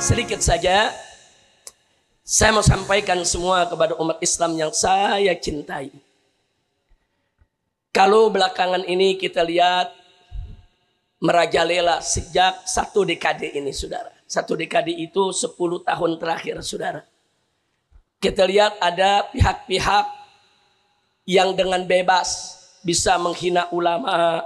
Sedikit saja saya mau sampaikan semua kepada umat Islam yang saya cintai. Kalau belakangan ini kita lihat merajalela sejak 1 dekade ini, saudara. 1 dekade itu 10 tahun terakhir, saudara. Kita lihat ada pihak-pihak yang dengan bebas bisa menghina ulama,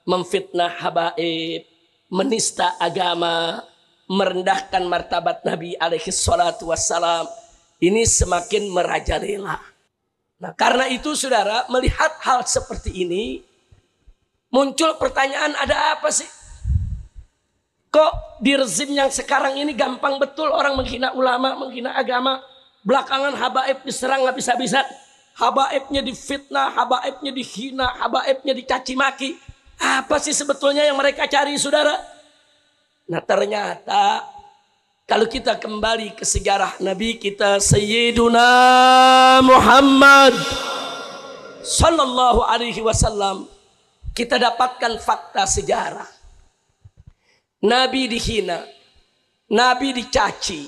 memfitnah habaib, menista agama, merendahkan martabat Nabi alaihi salatu wassalam. Ini semakin merajalela. Nah, karena itu saudara, melihat hal seperti ini, muncul pertanyaan, ada apa sih? Kok di rezim yang sekarang ini gampang betul orang menghina ulama, menghina agama. Belakangan habaib diserang habis-habisan. Habaibnya difitnah, habaibnya dihina, habaibnya dicaci maki. Apa sih sebetulnya yang mereka cari, saudara? Nah, ternyata kalau kita kembali ke sejarah Nabi kita Sayyiduna Muhammad Sallallahu Alaihi Wasallam, kita dapatkan fakta sejarah. Nabi dihina, Nabi dicaci,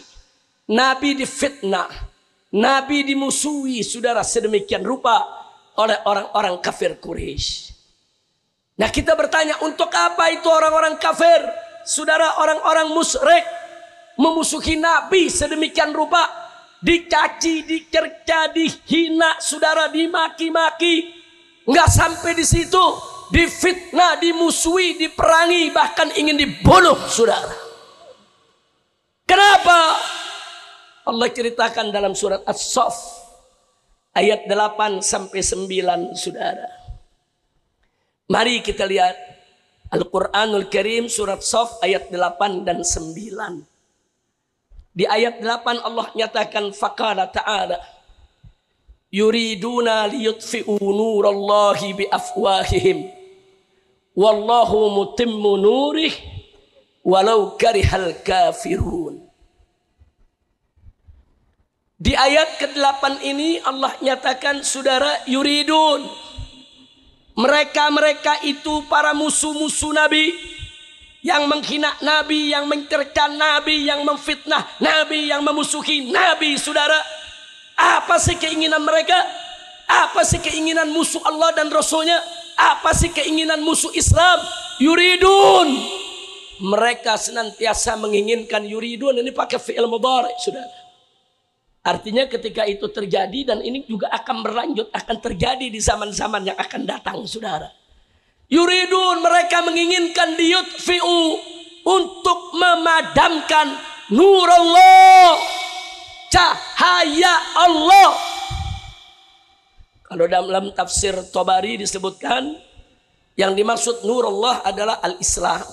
Nabi difitnah, Nabi dimusuhi, saudara, sedemikian rupa oleh orang-orang kafir Quraisy. Nah, kita bertanya, untuk apa itu orang-orang kafir, saudara, orang-orang musyrik memusuhi Nabi sedemikian rupa, dicaci, dicerca, dihina, saudara, dimaki-maki. Nggak sampai di situ, difitnah, dimusuhi, diperangi, bahkan ingin dibunuh, saudara. Kenapa? Allah ceritakan dalam surat As-Saff ayat 8 sampai 9, saudara. Mari kita lihat Al-Quranul Karim surat Saff ayat 8 dan 9. Di ayat 8 Allah nyatakan, faqala ta'ala yuriduna liyutfi'u nurallahi biafwahihim wallahu mutimmu nurih walau karihal kafirun. Di ayat ke-8 ini Allah nyatakan, saudara, yuridun, mereka itu para musuh-musuh Nabi, yang menghina Nabi, yang mencerca Nabi, yang memfitnah Nabi, yang memusuhi Nabi, saudara. Apa sih keinginan mereka? Apa sih keinginan musuh Allah dan Rasulnya? Apa sih keinginan musuh Islam? Yuridun, mereka senantiasa menginginkan. Yuridun ini pakai fi'il mudhari, saudara. Artinya ketika itu terjadi, dan ini juga akan berlanjut, akan terjadi di zaman-zaman yang akan datang, saudara. Yuridun, mereka menginginkan, liyutfi'u, untuk memadamkan nurullah, cahaya Allah. Kalau dalam tafsir Tabari disebutkan, yang dimaksud nurullah adalah al-Islam.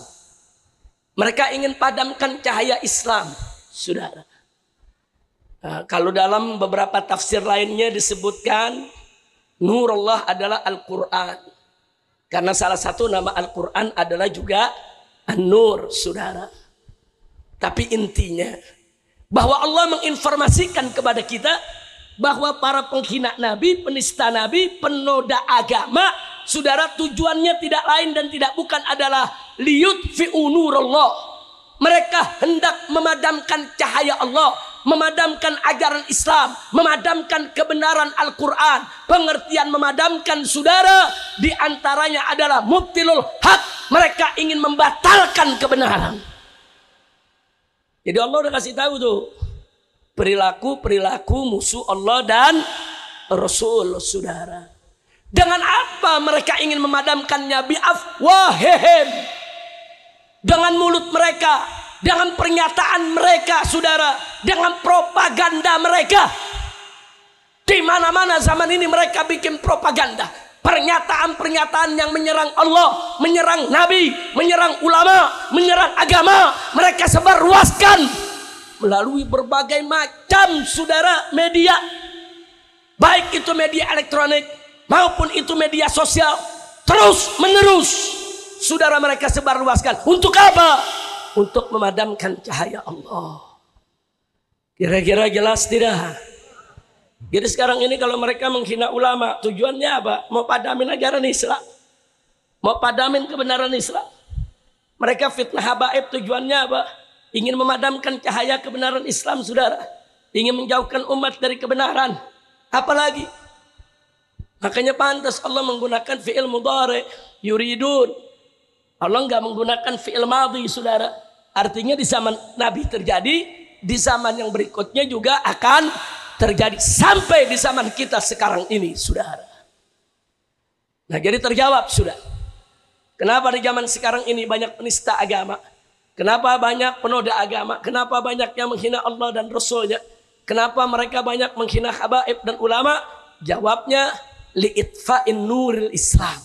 Mereka ingin padamkan cahaya Islam, saudara. Nah, kalau dalam beberapa tafsir lainnya disebutkan nurullah adalah Al-Quran, karena salah satu nama Al-Quran adalah juga An-Nur, saudara. Tapi intinya bahwa Allah menginformasikan kepada kita bahwa para penghina Nabi, penista Nabi, penoda agama, saudara, tujuannya tidak lain dan tidak bukan adalah liyutfi'u nurullah. Mereka hendak memadamkan cahaya Allah, memadamkan ajaran Islam, memadamkan kebenaran Al-Quran. Pengertian memadamkan, saudara, diantaranya adalah mubtilul haq. Mereka ingin membatalkan kebenaran. Jadi Allah udah kasih tahu tuh perilaku musuh Allah dan Rasul, saudara. Dengan apa mereka ingin memadamkannya? Biafwahihim, dengan mulut mereka, dengan pernyataan mereka, saudara, dengan propaganda mereka. Di mana-mana zaman ini mereka bikin propaganda, pernyataan-pernyataan yang menyerang Allah, menyerang Nabi, menyerang ulama, menyerang agama. Mereka sebarluaskan melalui berbagai macam, saudara, media, baik itu media elektronik maupun itu media sosial. Terus menerus, saudara, mereka sebarluaskan. Untuk apa? Untuk memadamkan cahaya Allah. Kira-kira jelas tidak? Jadi sekarang ini kalau mereka menghina ulama, tujuannya apa? Mau padamin ajaran Islam, mau padamin kebenaran Islam. Mereka fitnah habaib, tujuannya apa? ingin memadamkan cahaya kebenaran Islam, saudara. Ingin menjauhkan umat dari kebenaran. Apalagi? Makanya pantas Allah menggunakan fi'il mudhari, yuridun. Allah enggak menggunakan fi'il madhi, saudara. Artinya di zaman Nabi terjadi, di zaman yang berikutnya juga akan terjadi. Sampai di zaman kita sekarang ini, saudara. Nah, jadi terjawab, sudah. Kenapa di zaman sekarang ini banyak penista agama? Kenapa banyak penoda agama? Kenapa banyak yang menghina Allah dan Rasulnya? Kenapa mereka banyak menghina habaib dan ulama? Jawabnya, li'itfa'in nuril Islam.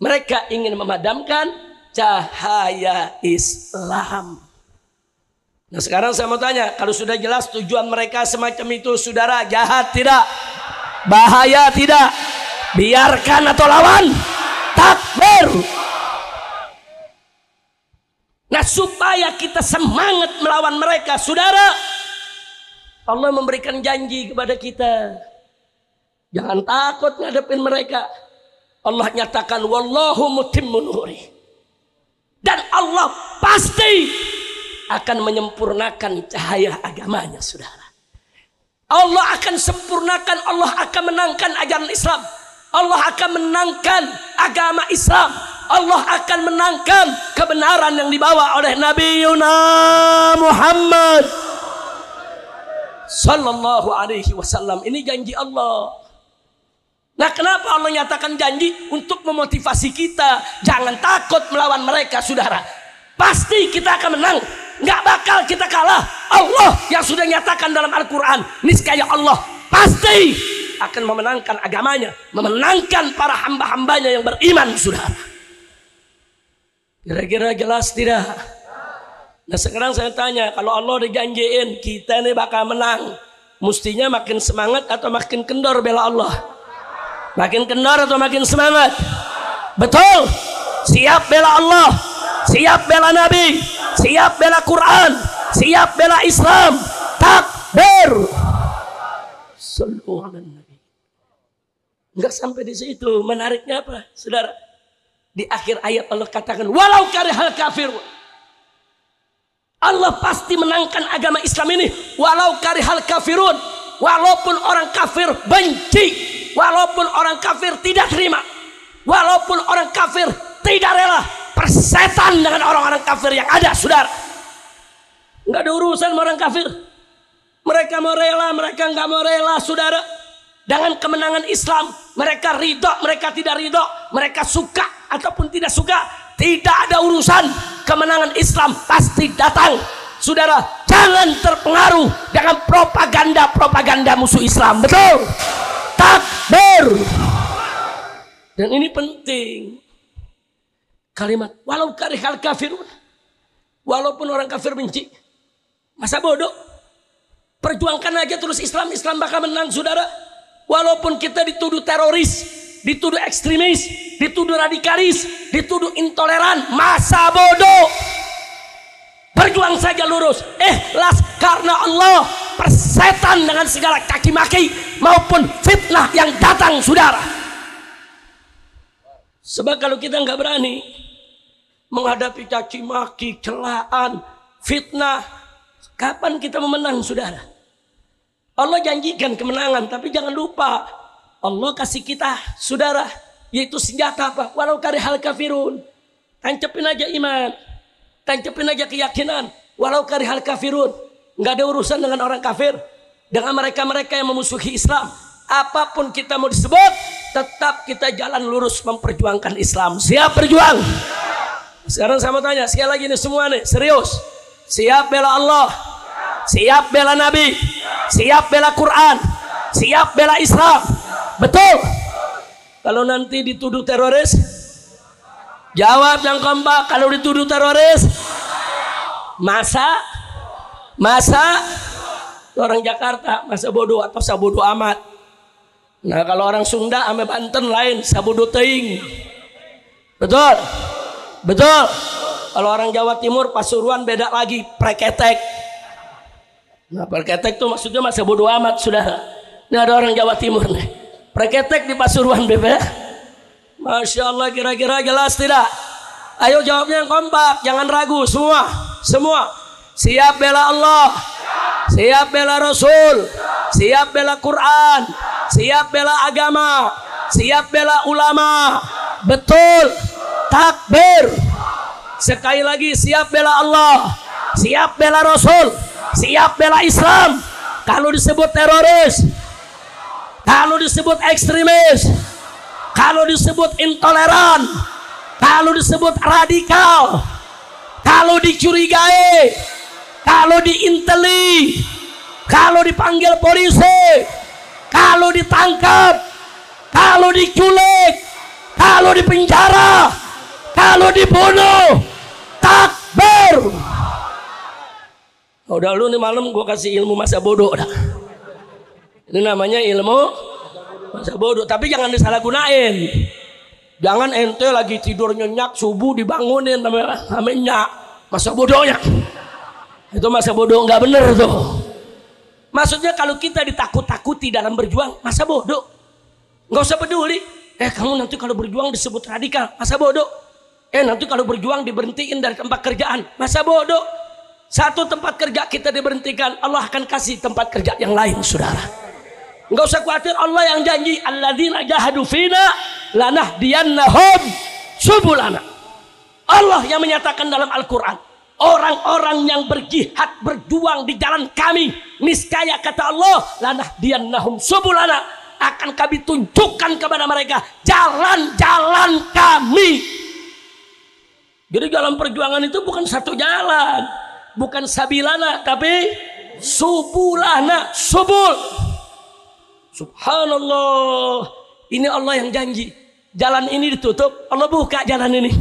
Mereka ingin memadamkan cahaya Islam. Nah, sekarang saya mau tanya, kalau sudah jelas tujuan mereka semacam itu, saudara, jahat tidak? Bahaya tidak? Biarkan atau lawan? Takbir. Nah, supaya kita semangat melawan mereka, saudara, Allah memberikan janji kepada kita. Jangan takut ngadepin mereka. Allah nyatakan, wallahu mutimmu nuri. Dan Allah pasti akan menyempurnakan cahaya agamanya, saudara. Allah akan sempurnakan, Allah akan menangkan ajaran Islam. Allah akan menangkan agama Islam. Allah akan menangkan kebenaran yang dibawa oleh Nabi Muhammad sallallahu alaihi wasallam. Ini janji Allah. Nah, kenapa Allah nyatakan janji? Untuk memotivasi kita. Jangan takut melawan mereka, saudara. Pasti kita akan menang. Nggak bakal kita kalah. Allah yang sudah nyatakan dalam Al-Quran, niscaya Allah pasti akan memenangkan agamanya, memenangkan para hamba-hambanya yang beriman, saudara. Kira-kira jelas tidak? Nah, sekarang saya tanya, kalau Allah dijanjiin kita ini bakal menang, mestinya makin semangat atau makin kendor bela Allah? Makin kendor atau makin semangat? Betul. Siap bela Allah, siap bela Nabi, siap bela Quran, siap bela Islam. Takbir. Sallu ala Nabi. Enggak sampai di situ. Menariknya apa, saudara? Di akhir ayat Allah katakan, walau karihal kafir. Allah pasti menangkan agama Islam ini, walau karihal kafirun. Walaupun orang kafir benci, walaupun orang kafir tidak terima, walaupun orang kafir tidak rela, persetan dengan orang-orang kafir yang ada, saudara. Enggak ada urusan sama orang kafir. Mereka mau rela, mereka enggak mau rela, saudara. Dengan kemenangan Islam, mereka ridho, mereka tidak ridho, mereka suka ataupun tidak suka, tidak ada urusan. Kemenangan Islam pasti datang, saudara. Jangan terpengaruh dengan propaganda musuh Islam. Betul? Takbir. Dan ini penting. Kalimat walau karihal kafirun, walaupun orang kafir benci, masa bodoh? Perjuangkan aja terus Islam, Islam bakal menang, saudara. Walaupun kita dituduh teroris, dituduh ekstremis, dituduh radikalis, dituduh intoleran, masa bodoh. Berjuang saja lurus, ikhlas karena Allah, persetan dengan segala caci maki maupun fitnah yang datang, saudara. Sebab kalau kita nggak berani menghadapi caci maki, celaan, fitnah, kapan kita memenang, saudara? Allah janjikan kemenangan, tapi jangan lupa Allah kasih kita, saudara, yaitu senjata apa? Walau karihal kafirun. Tancapin aja iman, tancapin aja keyakinan. Walau karihal kafirun, nggak ada urusan dengan orang kafir, dengan mereka-mereka yang memusuhi Islam. Apapun kita mau disebut, tetap kita jalan lurus memperjuangkan Islam. Siap berjuang? Sekarang saya mau tanya sekali lagi nih semua nih, serius. Siap bela Allah, siap bela Nabi, siap bela Quran, siap bela Islam. Betul? Kalau nanti dituduh teroris, jawab yang kompak. Kalau dituduh teroris, masa orang Jakarta masa bodoh atau sabodo amat. Nah, kalau orang Sunda ame Banten lain, sabodo teing. Betul? Betul. Kalau orang Jawa Timur, Pasuruan beda lagi, preketek. Nah, preketek itu maksudnya masa bodoh amat, saudara. Ini ada orang Jawa Timur nih, preketek di Pasuruan, bebek. Masya Allah, kira-kira jelas tidak? Ayo jawabnya yang kompak, jangan ragu, semua. Siap bela Allah, siap bela Rasul, siap bela Quran, siap bela agama, siap bela ulama. Betul. Takbir. Sekali lagi, siap bela Allah, siap bela Rasul, siap bela Islam. Kalau disebut teroris, kalau disebut ekstremis, kalau disebut intoleran, kalau disebut radikal, kalau dicurigai, kalau diinteli, kalau dipanggil polisi, kalau ditangkap, kalau diculik, kalau dipenjara, kalau dibunuh, takbir. Udah lu nih malam gue kasih ilmu masa bodoh dah. Ini namanya ilmu masa bodoh, tapi jangan disalahgunain. Jangan ente lagi tidur nyenyak subuh dibangunin namanya masa bodohnya. Itu masa bodoh nggak bener tuh. Maksudnya kalau kita ditakut-takuti dalam berjuang, masa bodoh. Nggak usah peduli. Kamu nanti kalau berjuang disebut radikal, masa bodoh. Nanti kalau berjuang diberhentiin dari tempat kerjaan, masa bodoh. Satu tempat kerja kita diberhentikan, Allah akan kasih tempat kerja yang lain, saudara. Nggak usah khawatir, Allah yang janji, alladzina jahadu fina lanahdiyannahum subulana. Allah yang menyatakan dalam Al-Quran, orang-orang yang berjihad berjuang di jalan kami, niscaya kata Allah, lanahdiyannahum subulana, akan kami tunjukkan kepada mereka jalan-jalan kami. Jadi dalam perjuangan itu bukan satu jalan, bukan sabilana, tapi subulana, subul. Subhanallah. Ini Allah yang janji. Jalan ini ditutup, Allah buka jalan ini.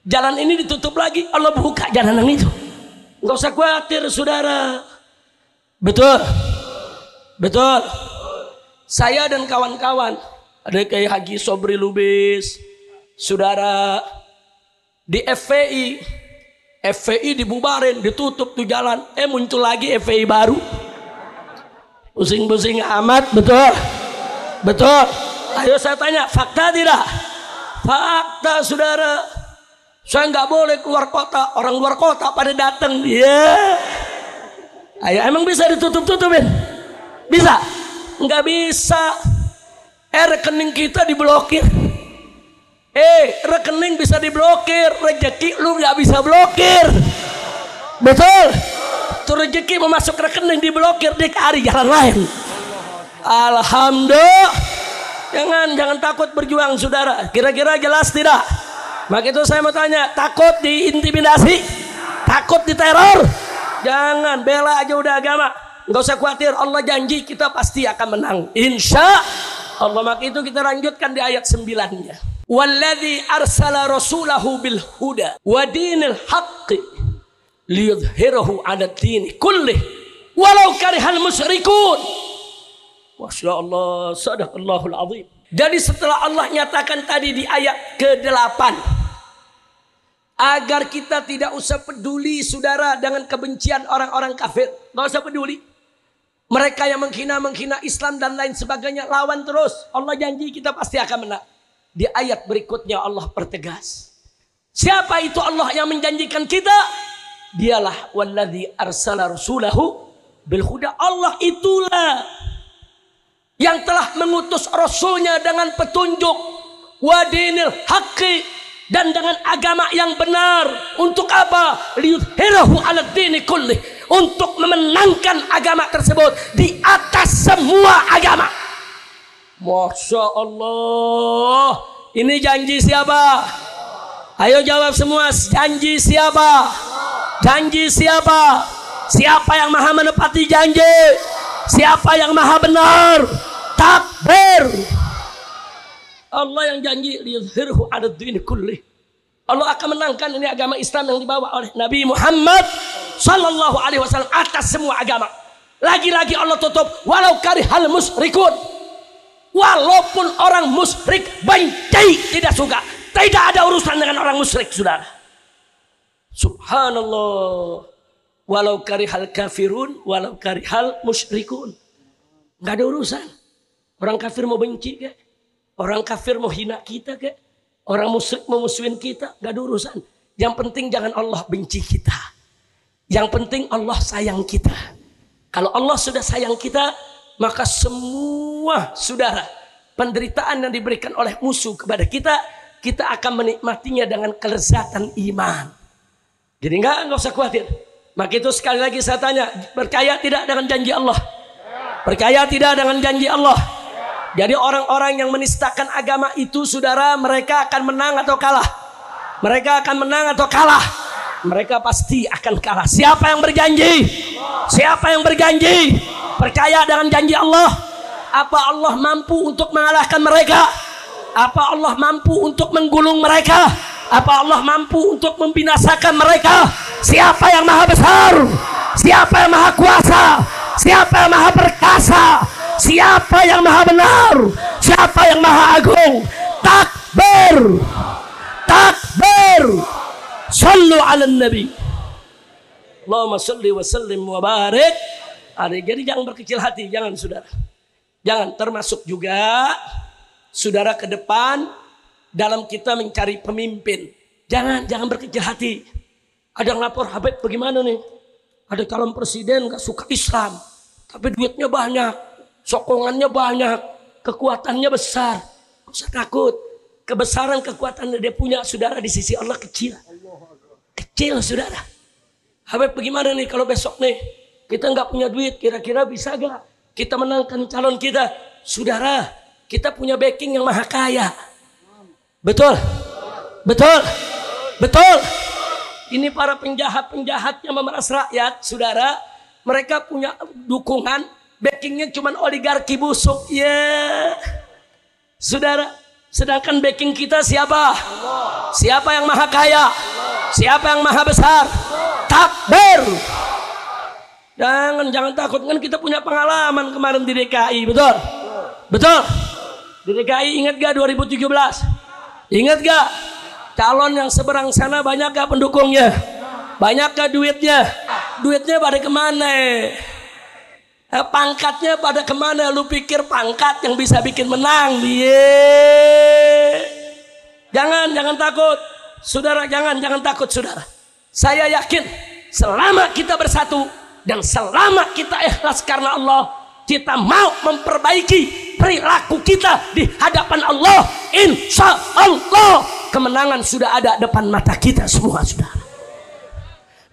Jalan ini ditutup lagi, Allah buka jalan yang itu. Nggak usah khawatir, saudara. Betul, betul. Saya dan kawan-kawan, ada kayak Haji Sobri Lubis, saudara, di FPI dibubarin, ditutup tuh jalan. Muncul lagi FPI baru. Pusing-pusing amat, betul, betul. Ayo saya tanya, fakta tidak? Fakta, saudara. Saya nggak boleh keluar kota, orang luar kota pada datang. Ayo, emang bisa ditutup-tutupin? Bisa? Nggak bisa. Rekening kita diblokir. Rekening bisa diblokir, rezeki lu nggak bisa blokir. Betul? Tuh rezeki mau masuk rekening diblokir, dicari jalan lain. Alhamdulillah. Jangan takut berjuang, saudara. Kira-kira jelas tidak? Maka itu saya mau tanya, takut diintimidasi, takut diteror? Jangan, bela aja udah agama. Nggak usah khawatir, Allah janji kita pasti akan menang, insya Allah. Maka itu kita lanjutkan di ayat 9-nya. Walladzi arsala rasulahu bil huda wa dinil haqqi liyudhhirahu 'ala ad-din kullih walau karihal musyrikun. Masya Allah, sadaqallahul azim. Jadi setelah Allah nyatakan tadi di ayat ke-8, agar kita tidak usah peduli, saudara, dengan kebencian orang-orang kafir. Nggak usah peduli. Mereka yang menghina Islam dan lain sebagainya, lawan terus. Allah janji kita pasti akan menang. Di ayat berikutnya Allah pertegas. Siapa itu Allah yang menjanjikan kita? Dialah walladzi arsala rasulahu bil huda. Allah itulah yang telah mengutus rasulnya dengan petunjuk, wa dinil haqqi, dan dengan agama yang benar. Untuk apa? Liyudhhirahu 'ala ad-dini kullih, untuk memenangkan agama tersebut di atas semua agama. Masya Allah. Ini janji siapa? Ayo jawab semua. Janji siapa? Janji siapa? Siapa yang maha menepati janji? Siapa yang maha benar? Takbir. Allah yang janji liyudhhirahu 'ala ad-dini kullih. Allah akan menangkan ini agama Islam yang dibawa oleh Nabi Muhammad sallallahu alaihi wasallam atas semua agama. Lagi-lagi Allah tutup, walau karihal musyrikun. Walaupun orang musyrik benci, tidak suka, tidak ada urusan dengan orang musyrik, saudara. Subhanallah. Walau karihal kafirun, walau karihal musyrikun. Nggak ada urusan. Orang kafir mau benci ke? Orang kafir mau hina kita ke? Orang musyrik mau musuhin kita? Nggak ada urusan. Yang penting jangan Allah benci kita. Yang penting Allah sayang kita. Kalau Allah sudah sayang kita, maka semua saudara, penderitaan yang diberikan oleh musuh kepada kita, kita akan menikmatinya dengan kelezatan iman. Jadi enggak usah khawatir. Maka itu sekali lagi saya tanya, percaya tidak dengan janji Allah? Percaya tidak dengan janji Allah? Jadi orang-orang yang menistakan agama itu, saudara, mereka akan menang atau kalah? Mereka akan menang atau kalah? Mereka pasti akan kalah. Siapa yang berjanji? Siapa yang berjanji percaya dengan janji Allah? Apa Allah mampu untuk mengalahkan mereka? Apa Allah mampu untuk menggulung mereka? Apa Allah mampu untuk membinasakan mereka? Siapa yang maha besar? Siapa yang maha kuasa? Siapa yang maha perkasa? Siapa yang maha benar? Siapa yang maha agung? Takbir, takbir. Sallu ala nabi. Allahumma salli wa sallim wa barik. Jadi jangan berkecil hati, jangan saudara. Jangan, termasuk juga saudara ke depan dalam kita mencari pemimpin. Jangan berkecil hati. Ada yang lapor, Habib bagaimana nih? Ada calon presiden gak suka Islam, tapi duitnya banyak, sokongannya banyak, kekuatannya besar. Gak usah takut. Kebesaran kekuatan yang dia punya, saudara, di sisi Allah kecil. Kecil, saudara. Habib bagaimana nih kalau besok nih kita nggak punya duit, kira-kira bisa gak kita menangkan calon kita? Saudara, kita punya backing yang maha kaya. Betul? Betul? Betul? Ini para penjahat-penjahat yang memeras rakyat, saudara, mereka punya dukungan, backingnya cuma oligarki busuk. Ya, saudara. Sedangkan backing kita siapa? Allah. Siapa yang maha kaya? Allah. Siapa yang maha besar? Allah. Takbir. Jangan takut, kan kita punya pengalaman kemarin di DKI, betul? Betul? Di DKI ingat gak 2017? Ingat gak? Calon yang seberang sana banyak gak pendukungnya? Banyak gak duitnya? Duitnya pada kemana? Pangkatnya pada kemana? Lu pikir pangkat yang bisa bikin menang? Jangan takut, saudara. Jangan takut, saudara. Saya yakin selama kita bersatu dan selama kita ikhlas karena Allah, kita mau memperbaiki perilaku kita di hadapan Allah, insya Allah kemenangan sudah ada depan mata kita semua, saudara.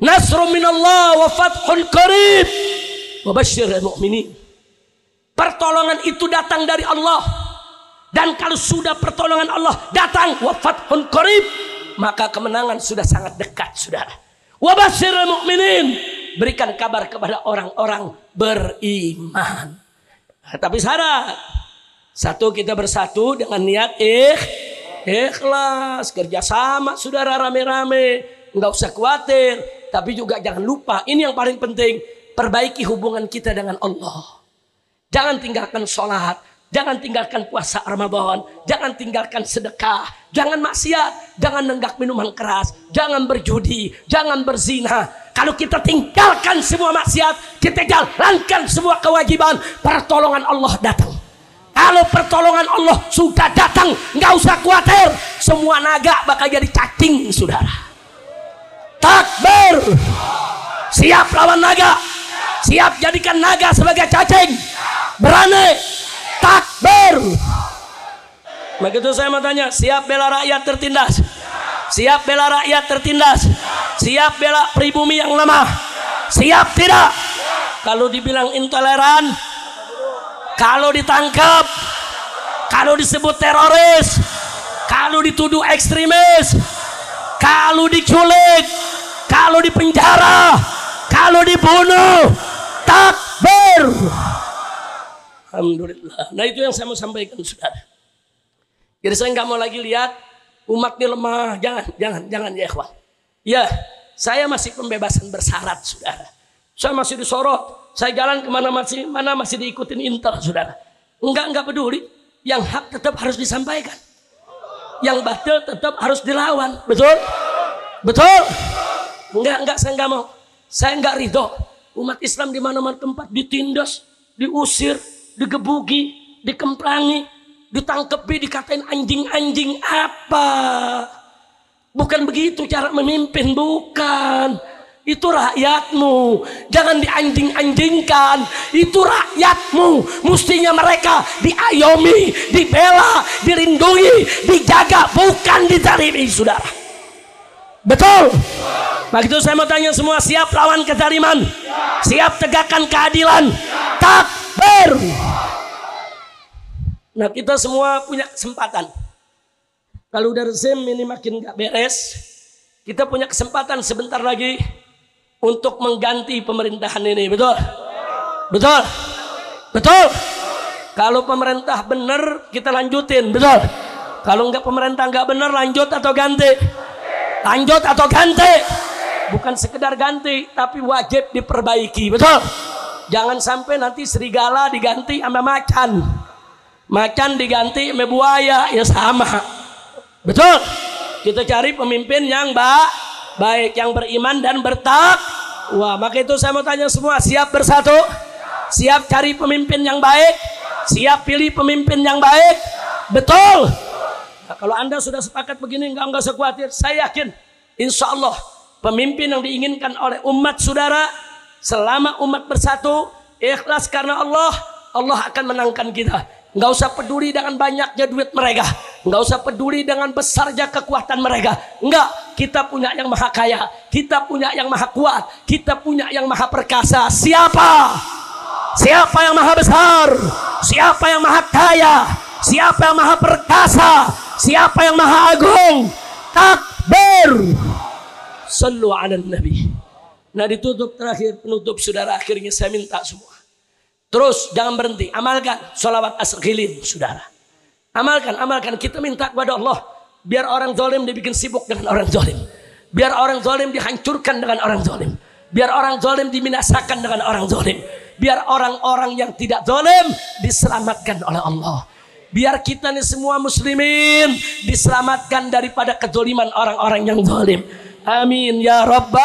Nasrun minallah wa fathun qarib. Wabashiril mu'minin. Pertolongan itu datang dari Allah, dan kalau sudah pertolongan Allah datang, wa fathun qarib, maka kemenangan sudah sangat dekat, saudara. Wabashiril mu'minin. Berikan kabar kepada orang-orang beriman. Tapi syarat satu, kita bersatu dengan niat ikhlas, kerjasama, saudara, rame-rame, nggak usah khawatir. Tapi juga jangan lupa, ini yang paling penting, perbaiki hubungan kita dengan Allah. Jangan tinggalkan sholat, jangan tinggalkan puasa Ramadan, jangan tinggalkan sedekah, jangan maksiat, jangan nenggak minuman keras, jangan berjudi, jangan berzina. Kalau kita tinggalkan semua maksiat, kita jalankan semua kewajiban, pertolongan Allah datang. Kalau pertolongan Allah sudah datang, nggak usah khawatir, semua naga bakal jadi cacing, saudara. Takbir. Siap lawan naga? Siap jadikan naga sebagai cacing? Berani? Takbir. Begitu saya mau tanya, siap bela rakyat tertindas? Siap bela rakyat tertindas? Siap bela pribumi yang lemah? Siap tidak? Kalau dibilang intoleran, kalau ditangkap, kalau disebut teroris, kalau dituduh ekstremis, kalau diculik, kalau dipenjara, kalau dibunuh, takbir. Alhamdulillah. Nah, itu yang saya mau sampaikan, saudara. Jadi saya nggak mau lagi lihat umat ini lemah. Jangan ya ikhwan. Ya, saya masih pembebasan bersyarat, saudara. Saya masih disorot. Saya jalan kemana masih diikutin intel, saudara. Enggak peduli. Yang hak tetap harus disampaikan. Yang batil tetap harus dilawan. Betul? Betul? Enggak, saya enggak mau. Saya enggak ridho. Umat Islam di mana-mana tempat ditindas, diusir, digebuki, dikemplangi, ditangkepi, dikatain anjing-anjing. Apa? Bukan begitu cara memimpin, bukan. Itu rakyatmu, jangan dianjing-anjingkan. Itu rakyatmu, mestinya mereka diayomi, dibela, dilindungi, dijaga, bukan dizalimi, saudara. Betul? Maka itu saya mau tanya semua, siap lawan kezaliman? Siap tegakkan keadilan? Takbir! Nah, kita semua punya kesempatan. Kalau udah rezim ini makin gak beres, kita punya kesempatan sebentar lagi untuk mengganti pemerintahan ini. Betul? Betul? Betul? Kalau pemerintah benar, kita lanjutin. Betul? Kalau enggak, pemerintah enggak benar, lanjut atau ganti? Lanjut atau ganti? Bukan sekedar ganti, tapi wajib diperbaiki. Betul? Jangan sampai nanti serigala diganti sama macan, macan diganti sama buaya, ya sama. Betul? Kita cari pemimpin yang baik, yang beriman dan bertakwa. Maka itu saya mau tanya semua, siap bersatu? Siap cari pemimpin yang baik? Siap pilih pemimpin yang baik? Betul? Nah, kalau Anda sudah sepakat begini, enggak usah khawatir. Saya yakin, insya Allah pemimpin yang diinginkan oleh umat saudara, selama umat bersatu, ikhlas karena Allah, Allah akan menangkan kita. Enggak usah peduli dengan banyaknya duit mereka, enggak usah peduli dengan besarnya kekuatan mereka. Enggak, kita punya yang maha kaya, kita punya yang maha kuat, kita punya yang maha perkasa. Siapa? Siapa yang maha besar? Siapa yang maha kaya? Siapa yang maha perkasa? Siapa yang maha agung? Takbir! Sallu ala Nabi. Nah, ditutup terakhir, penutup saudara, akhirnya saya minta semua, terus jangan berhenti, amalkan sholawat asr khilin, saudara. Amalkan. Kita minta kepada Allah, biar orang zalim dibikin sibuk dengan orang zalim, biar orang zalim dihancurkan dengan orang zalim, biar orang zalim diminasakan dengan orang zalim, biar orang-orang yang tidak zalim diselamatkan oleh Allah. Biar kita nih semua muslimin diselamatkan daripada kezaliman orang-orang yang zalim. Amin ya Rabbal